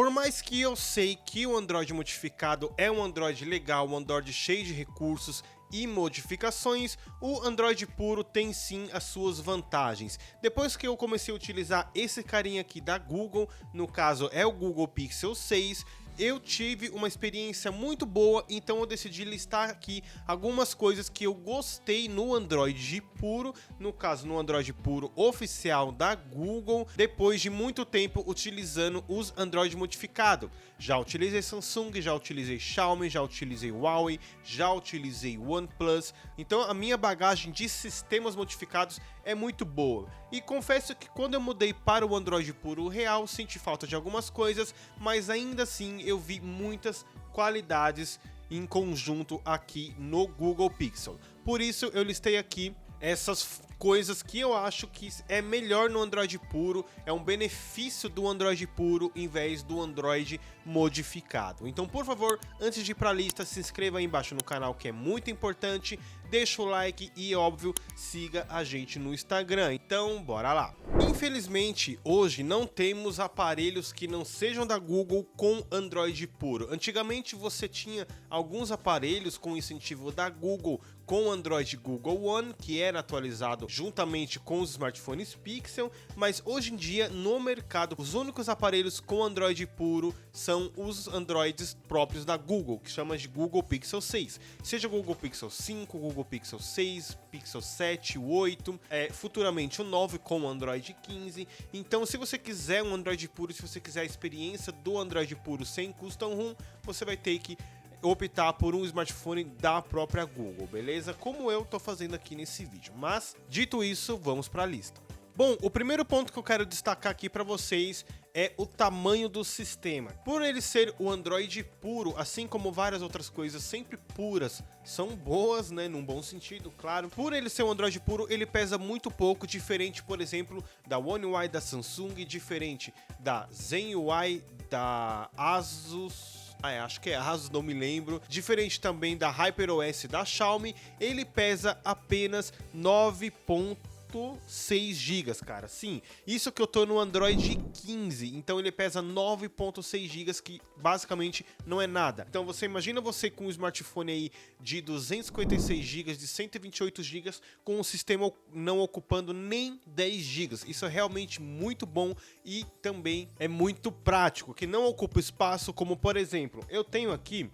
Por mais que eu sei que o Android modificado é um Android legal, um Android cheio de recursos e modificações, o Android puro tem sim as suas vantagens. Depois que eu comecei a utilizar esse carinha aqui da Google, no caso é o Google Pixel 6, eu tive uma experiência muito boa, então eu decidi listar aqui algumas coisas que eu gostei no Android puro, no caso no Android puro oficial da Google, depois de muito tempo utilizando os Android modificados. Já utilizei Samsung, já utilizei Xiaomi, já utilizei Huawei, já utilizei OnePlus, então a minha bagagem de sistemas modificados é muito boa. E confesso que quando eu mudei para o Android puro real, senti falta de algumas coisas, mas ainda assim eu vi muitas qualidades em conjunto aqui no Google Pixel. Por isso eu listei aqui essas coisas que eu acho que é melhor no Android puro, é um benefício do Android puro em vez do Android modificado. Então, por favor, antes de ir para a lista, se inscreva aí embaixo no canal, que é muito importante, deixa o like e, óbvio, siga a gente no Instagram. Então, bora lá! Infelizmente, hoje não temos aparelhos que não sejam da Google com Android puro. Antigamente você tinha alguns aparelhos com incentivo da Google com Android Google One, que era atualizado juntamente com os smartphones Pixel, mas hoje em dia no mercado os únicos aparelhos com Android puro são os Androids próprios da Google, que chama de Google Pixel 6. Seja Google Pixel 5, Google Pixel 6, Pixel 7, o 8, futuramente o 9 com o Android 15. Então, se você quiser um Android puro, se você quiser a experiência do Android puro sem custom ROM, você vai ter que optar por um smartphone da própria Google, beleza? Como eu tô fazendo aqui nesse vídeo. Mas, dito isso, vamos para a lista. Bom, o primeiro ponto que eu quero destacar aqui para vocês é o tamanho do sistema. Por ele ser o Android puro, assim como várias outras coisas sempre puras, são boas, né, num bom sentido, claro. Por ele ser um Android puro, ele pesa muito pouco, diferente, por exemplo, da One UI da Samsung, diferente da Zen UI da Asus. Acho que é Asus, não me lembro. Diferente também da HyperOS da Xiaomi, ele pesa apenas 9,6 GB, cara. Sim, isso que eu tô no Android 15, então ele pesa 9,6 GB, que basicamente não é nada. Então você imagina você com um smartphone aí de 256 GB, de 128 GB, com um sistema não ocupando nem 10 GB. Isso é realmente muito bom e também é muito prático, que não ocupa espaço, como por exemplo, eu tenho aqui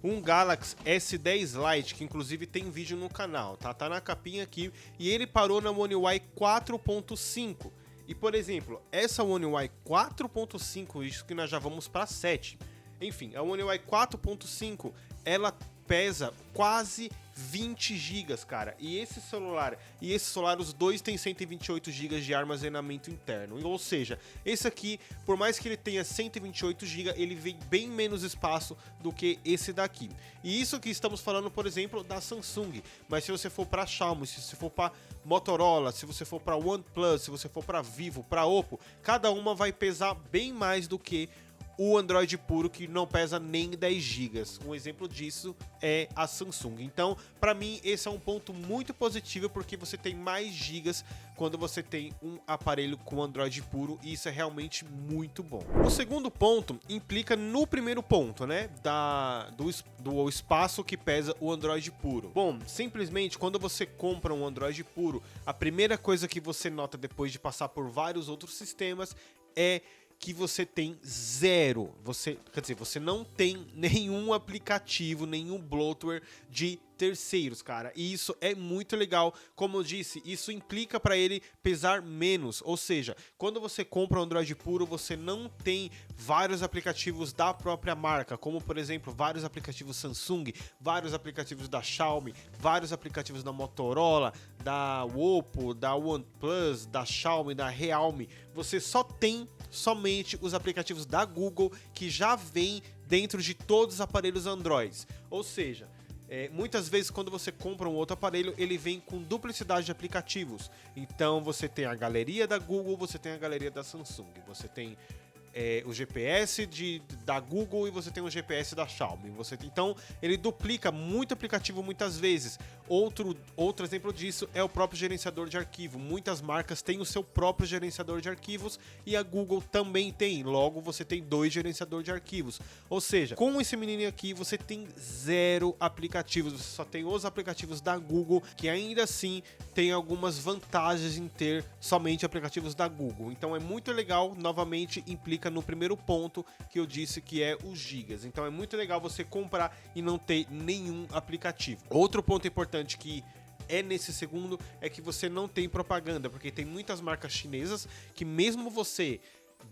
um Galaxy S10 Lite, que inclusive tem vídeo no canal, tá na capinha aqui, e ele parou na One UI 4.5. E por exemplo, essa One UI 4.5, isso que nós já vamos para 7. Enfim, a One UI 4.5, ela pesa quase 20 GB, cara. E esse celular, os dois têm 128 GB de armazenamento interno. Ou seja, esse aqui, por mais que ele tenha 128 GB, ele vem bem menos espaço do que esse daqui. E isso que estamos falando, por exemplo, da Samsung. Mas se você for para Xiaomi, se você for para Motorola, se você for para OnePlus, se você for para Vivo, para Oppo, cada uma vai pesar bem mais do que o Android puro, que não pesa nem 10 GB. Um exemplo disso é a Samsung. Então, para mim, esse é um ponto muito positivo, porque você tem mais gigas quando você tem um aparelho com Android puro, e isso é realmente muito bom. O segundo ponto implica no primeiro ponto, né, do espaço que pesa o Android puro. Bom, simplesmente, quando você compra um Android puro, a primeira coisa que você nota depois de passar por vários outros sistemas é que você tem zero, você não tem nenhum aplicativo, nenhum bloatware de terceiros, cara. E isso é muito legal. Como eu disse, isso implica para ele pesar menos. Ou seja, quando você compra um Android puro, você não tem vários aplicativos da própria marca, como por exemplo, vários aplicativos Samsung, vários aplicativos da Xiaomi, vários aplicativos da Motorola, da Oppo, da OnePlus, da Xiaomi, da Realme. Você só tem somente os aplicativos da Google, que já vem dentro de todos os aparelhos Android. Ou seja, muitas vezes quando você compra um outro aparelho, ele vem com duplicidade de aplicativos. Então você tem a galeria da Google, você tem a galeria da Samsung, você tem o GPS da Google e você tem um GPS da Xiaomi. Então, ele duplica muito aplicativo muitas vezes. Outro exemplo disso é o próprio gerenciador de arquivo. Muitas marcas têm o seu próprio gerenciador de arquivos e a Google também tem. Logo, você tem 2 gerenciadores de arquivos. Ou seja, com esse menininho aqui, você tem 0 aplicativos. Você só tem os aplicativos da Google, que ainda assim tem algumas vantagens em ter somente aplicativos da Google. Então, é muito legal. Novamente, implica no primeiro ponto que eu disse, que é os gigas. Então, é muito legal você comprar e não ter nenhum aplicativo. Outro ponto importante que é nesse segundo é que você não tem propaganda, porque tem muitas marcas chinesas que mesmo você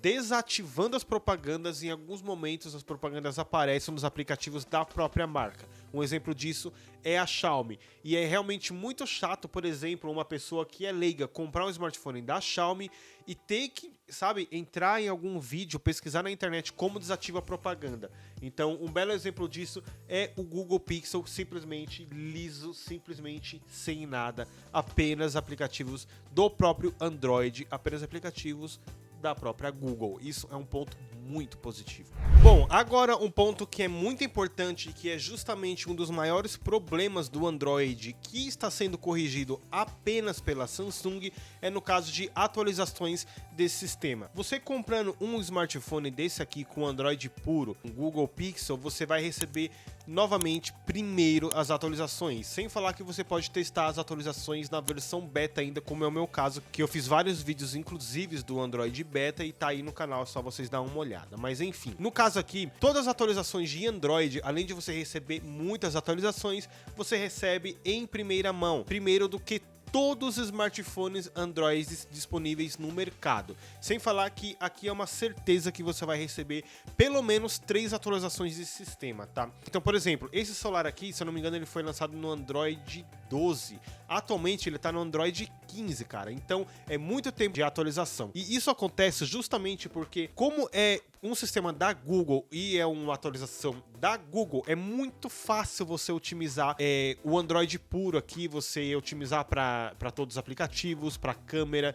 desativando as propagandas, em alguns momentos as propagandas aparecem nos aplicativos da própria marca. Um exemplo disso é a Xiaomi. E é realmente muito chato, por exemplo, uma pessoa que é leiga comprar um smartphone da Xiaomi e ter que, sabe, entrar em algum vídeo, pesquisar na internet como desativa a propaganda. Então, um belo exemplo disso é o Google Pixel, simplesmente liso, simplesmente sem nada, apenas aplicativos do próprio Android, apenas aplicativos da própria Google. Isso é um ponto muito positivo. Bom, agora um ponto que é muito importante, que é justamente um dos maiores problemas do Android, que está sendo corrigido apenas pela Samsung, é no caso de atualizações desse sistema. Você comprando um smartphone desse aqui com Android puro, um Google Pixel, você vai receber novamente primeiro as atualizações, sem falar que você pode testar as atualizações na versão beta ainda, como é o meu caso, que eu fiz vários vídeos inclusive do Android beta e tá aí no canal, é só vocês dar uma olhada. Mas enfim, no caso aqui, todas as atualizações de Android, além de você receber muitas atualizações, você recebe em primeira mão, primeiro do que todos os smartphones Android disponíveis no mercado. Sem falar que aqui é uma certeza que você vai receber pelo menos 3 atualizações desse sistema, tá? Então, por exemplo, esse celular aqui, se eu não me engano, ele foi lançado no Android 12. Atualmente ele tá no Android 15, cara. Então, é muito tempo de atualização. E isso acontece justamente porque, como é um sistema da Google e é uma atualização da Google, é muito fácil você otimizar o Android puro aqui, você otimizar para todos os aplicativos, para câmera,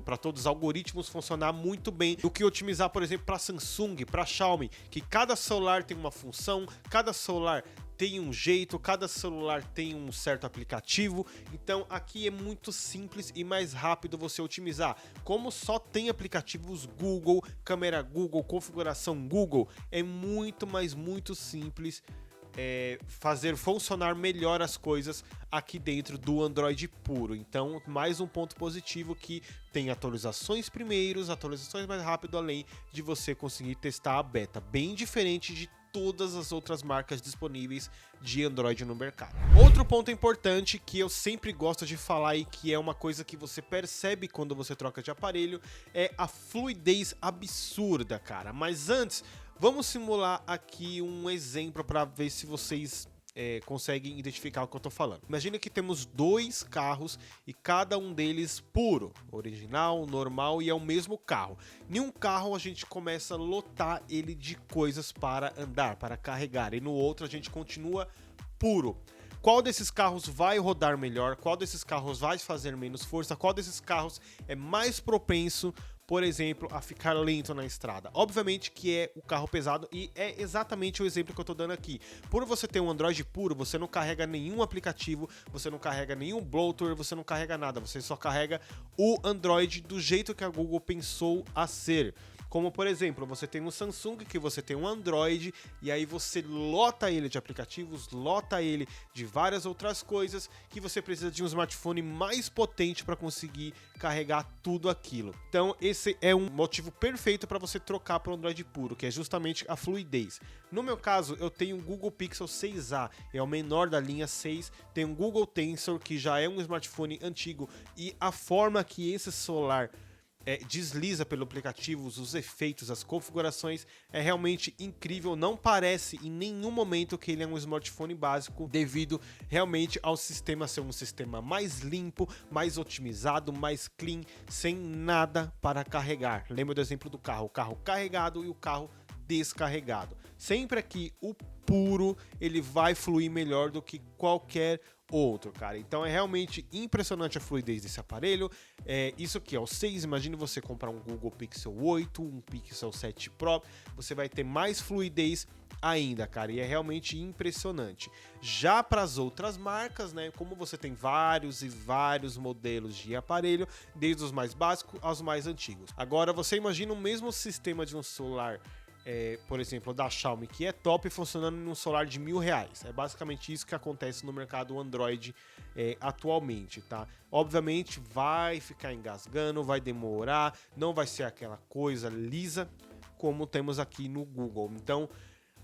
para todos os algoritmos funcionar muito bem, do que otimizar, por exemplo, para Samsung, para Xiaomi, que cada celular tem uma função, cada celular tem um jeito, cada celular tem um certo aplicativo. Então aqui é muito simples e mais rápido você otimizar. Como só tem aplicativos Google, câmera Google, configuração Google, é muito, mas muito simples fazer funcionar melhor as coisas aqui dentro do Android puro. Então, mais um ponto positivo, que tem atualizações primeiros, atualizações mais rápido, além de você conseguir testar a beta, bem diferente de todas as outras marcas disponíveis de Android no mercado. Outro ponto importante que eu sempre gosto de falar e que é uma coisa que você percebe quando você troca de aparelho é a fluidez absurda, cara. Mas antes, vamos simular aqui um exemplo para ver se vocês conseguem identificar o que eu tô falando. Imagina que temos 2 carros e cada um deles puro, original, normal, e é o mesmo carro. Em um carro a gente começa a lotar ele de coisas para andar, para carregar, e no outro a gente continua puro. Qual desses carros vai rodar melhor? Qual desses carros vai fazer menos força? Qual desses carros é mais propenso, por exemplo, a ficar lento na estrada? Obviamente que é o carro pesado, e é exatamente o exemplo que eu tô dando aqui. Por você ter um Android puro, você não carrega nenhum aplicativo, você não carrega nenhum bloatware, você não carrega nada, você só carrega o Android do jeito que a Google pensou a ser. Como, por exemplo, você tem um Samsung, que você tem um Android, e aí você lota ele de aplicativos, lota ele de várias outras coisas, que você precisa de um smartphone mais potente para conseguir carregar tudo aquilo. Então, esse é um motivo perfeito para você trocar para o Android puro, que é justamente a fluidez. No meu caso, eu tenho um Google Pixel 6a, é o menor da linha 6, tem um Google Tensor, que já é um smartphone antigo, e a forma que esse celular desliza pelo aplicativo, os efeitos, as configurações, é realmente incrível. Não parece em nenhum momento que ele é um smartphone básico, devido realmente ao sistema ser um sistema mais limpo, mais otimizado, mais clean, sem nada para carregar. Lembra do exemplo do carro, o carro carregado e o carro descarregado. Sempre aqui o puro ele vai fluir melhor do que qualquer outro, cara. Então é realmente impressionante a fluidez desse aparelho. Isso aqui é o 6, imagine você comprar um Google Pixel 8, um Pixel 7 Pro, você vai ter mais fluidez ainda, cara, e é realmente impressionante. Já para as outras marcas, né, como você tem vários e vários modelos de aparelho, desde os mais básicos aos mais antigos. Agora, você imagina o mesmo sistema de um celular, por exemplo, da Xiaomi, que é top, funcionando em um celular de R$1.000. É basicamente isso que acontece no mercado Android atualmente, tá? Obviamente vai ficar engasgando, vai demorar, não vai ser aquela coisa lisa como temos aqui no Google. Então,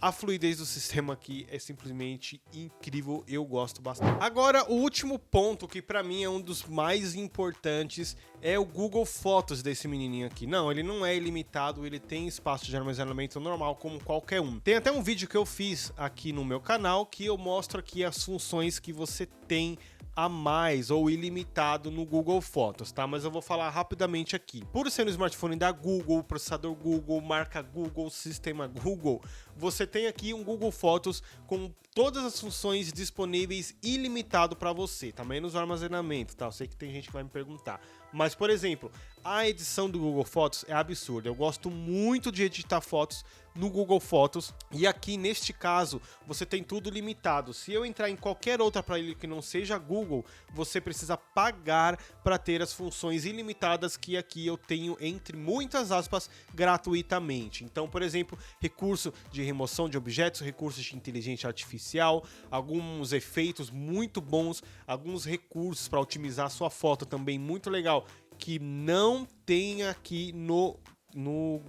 a fluidez do sistema aqui é simplesmente incrível, eu gosto bastante. Agora, o último ponto, que pra mim é um dos mais importantes, é o Google Fotos desse menininho aqui. Não, ele não é ilimitado, ele tem espaço de armazenamento normal como qualquer um. Tem até um vídeo que eu fiz aqui no meu canal que eu mostro aqui as funções que você tem a mais ou ilimitado no Google Fotos, tá? Mas eu vou falar rapidamente aqui. Por ser um smartphone da Google, processador Google, marca Google, sistema Google, você tem aqui um Google Fotos com todas as funções disponíveis ilimitado para você, tá? Menos o armazenamento, tá? Eu sei que tem gente que vai me perguntar. Mas, por exemplo, a edição do Google Fotos é absurda. Eu gosto muito de editar fotos no Google Fotos, e aqui neste caso você tem tudo limitado. Se eu entrar em qualquer outro aparelho que não seja Google, você precisa pagar para ter as funções ilimitadas que aqui eu tenho, entre muitas aspas, gratuitamente. Então, por exemplo, recurso de remoção de objetos, recursos de inteligência artificial, alguns efeitos muito bons, alguns recursos para otimizar a sua foto também muito legal, que não tem aqui no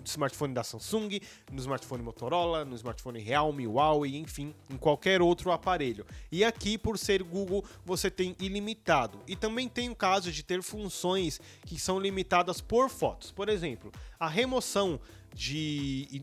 smartphone da Samsung, no smartphone Motorola, no smartphone Realme, Huawei, enfim, em qualquer outro aparelho. E aqui, por ser Google, você tem ilimitado. E também tem o caso de ter funções que são limitadas por fotos. Por exemplo, a remoção de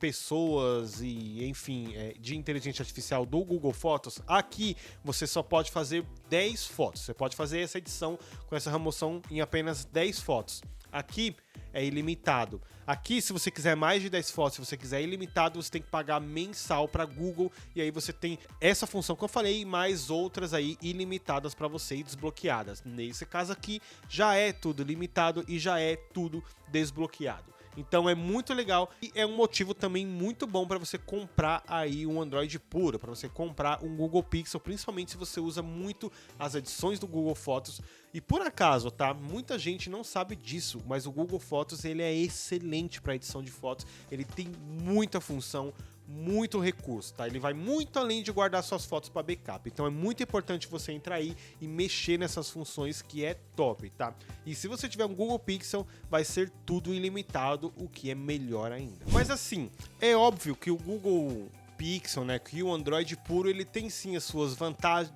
pessoas e, enfim, de inteligência artificial do Google Fotos, aqui você só pode fazer 10 fotos. Você pode fazer essa edição com essa remoção em apenas 10 fotos. Aqui é ilimitado. Aqui, se você quiser mais de 10 fotos, se você quiser ilimitado, você tem que pagar mensal para Google, e aí você tem essa função que eu falei e mais outras aí ilimitadas para você e desbloqueadas. Nesse caso aqui, já é tudo limitado e já é tudo desbloqueado. Então é muito legal e é um motivo também muito bom para você comprar aí um Android puro, para você comprar um Google Pixel, principalmente se você usa muito as edições do Google Fotos. E por acaso, tá? Muita gente não sabe disso, mas o Google Fotos ele é excelente para edição de fotos, ele tem muita função, muito recurso, tá? Ele vai muito além de guardar suas fotos para backup. Então é muito importante você entrar aí e mexer nessas funções que é top, tá? E se você tiver um Google Pixel, vai ser tudo ilimitado, o que é melhor ainda. Mas assim, é óbvio que o Google Pixel, né, que o Android puro, ele tem sim as suas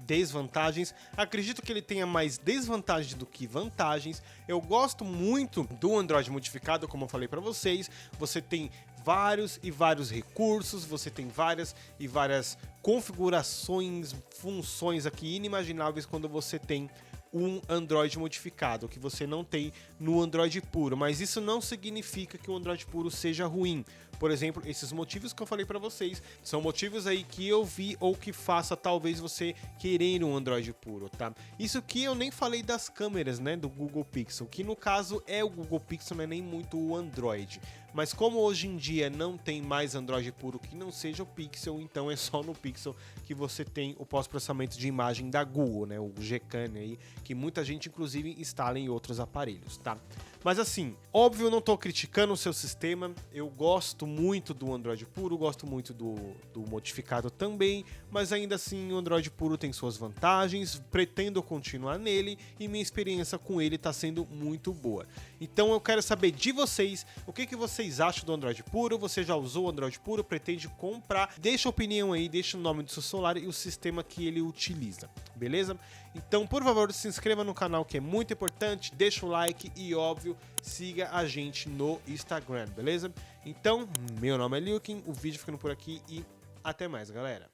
desvantagens. Acredito que ele tenha mais desvantagens do que vantagens. Eu gosto muito do Android modificado, como eu falei para vocês. Você tem vários e vários recursos, você tem várias e várias configurações, funções aqui inimagináveis quando você tem um Android modificado, que você não tem no Android puro, mas isso não significa que o Android puro seja ruim. Por exemplo, esses motivos que eu falei para vocês são motivos aí que eu vi ou que faça talvez você querer um Android puro, tá? Isso que eu nem falei das câmeras, né, do Google Pixel, que no caso é o Google Pixel, não é nem muito o Android. Mas como hoje em dia não tem mais Android puro que não seja o Pixel, então é só no Pixel que você tem o pós-processamento de imagem da Google, né, o Gcam aí, que muita gente inclusive instala em outros aparelhos, tá? Mas assim, óbvio, eu não tô criticando o seu sistema, eu gosto muito do Android puro, gosto muito do modificado também, mas ainda assim o Android puro tem suas vantagens, pretendo continuar nele e minha experiência com ele tá sendo muito boa. Então eu quero saber de vocês, o que vocês acham do Android puro? Você já usou o Android puro? Pretende comprar? Deixa a opinião aí, deixa o nome do seu celular e o sistema que ele utiliza, beleza? Então, por favor, se inscreva no canal, que é muito importante, deixa o like e, óbvio, siga a gente no Instagram, beleza? Então, meu nome é Liukin, o vídeo ficando por aqui e até mais, galera.